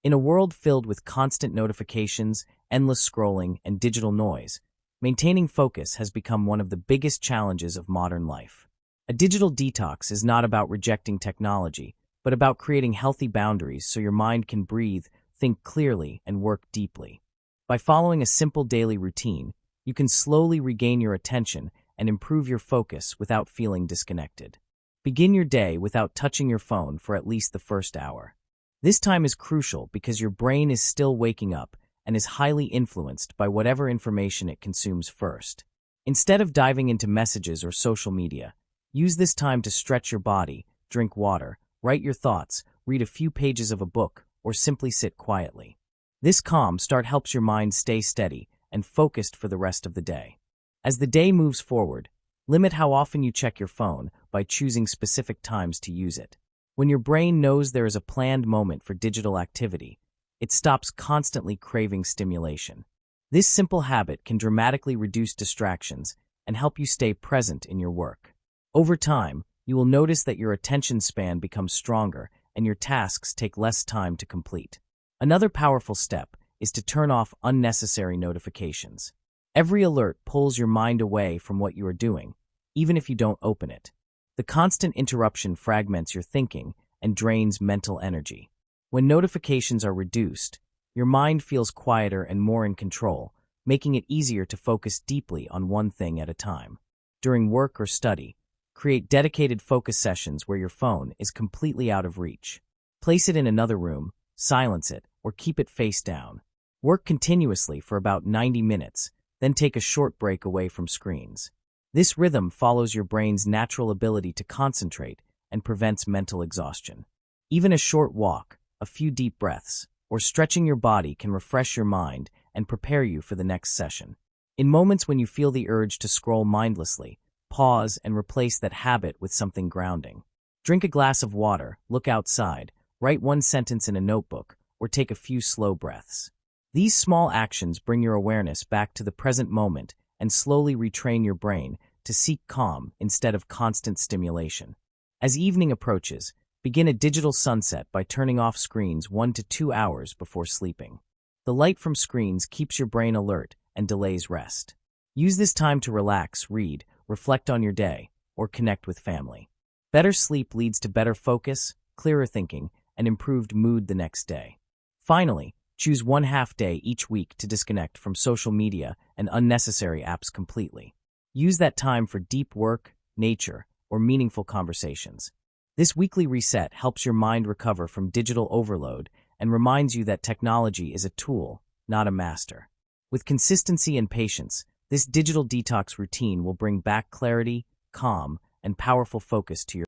In a world filled with constant notifications, endless scrolling, and digital noise, maintaining focus has become one of the biggest challenges of modern life. A digital detox is not about rejecting technology, but about creating healthy boundaries so your mind can breathe, think clearly, and work deeply. By following a simple daily routine, you can slowly regain your attention and improve your focus without feeling disconnected. Begin your day without touching your phone for at least the first hour. This time is crucial because your brain is still waking up and is highly influenced by whatever information it consumes first. Instead of diving into messages or social media, use this time to stretch your body, drink water, write your thoughts, read a few pages of a book, or simply sit quietly. This calm start helps your mind stay steady and focused for the rest of the day. As the day moves forward, limit how often you check your phone by choosing specific times to use it. When your brain knows there is a planned moment for digital activity, it stops constantly craving stimulation. This simple habit can dramatically reduce distractions and help you stay present in your work. Over time, you will notice that your attention span becomes stronger and your tasks take less time to complete. Another powerful step is to turn off unnecessary notifications. Every alert pulls your mind away from what you are doing, even if you don't open it. The constant interruption fragments your thinking and drains mental energy. When notifications are reduced, your mind feels quieter and more in control, making it easier to focus deeply on one thing at a time. During work or study, create dedicated focus sessions where your phone is completely out of reach. Place it in another room, silence it, or keep it face down. Work continuously for about 90 minutes, then take a short break away from screens. This rhythm follows your brain's natural ability to concentrate and prevents mental exhaustion. Even a short walk, a few deep breaths, or stretching your body can refresh your mind and prepare you for the next session. In moments when you feel the urge to scroll mindlessly, pause and replace that habit with something grounding. Drink a glass of water, look outside, write one sentence in a notebook, or take a few slow breaths. These small actions bring your awareness back to the present moment and slowly retrain your brain to seek calm instead of constant stimulation. As evening approaches, begin a digital sunset by turning off screens 1 to 2 hours before sleeping. The light from screens keeps your brain alert and delays rest. Use this time to relax, read, reflect on your day, or connect with family. Better sleep leads to better focus, clearer thinking, and improved mood the next day. Finally, choose one half-day each week to disconnect from social media and unnecessary apps completely. Use that time for deep work, nature, or meaningful conversations. This weekly reset helps your mind recover from digital overload and reminds you that technology is a tool, not a master. With consistency and patience, this digital detox routine will bring back clarity, calm, and powerful focus to your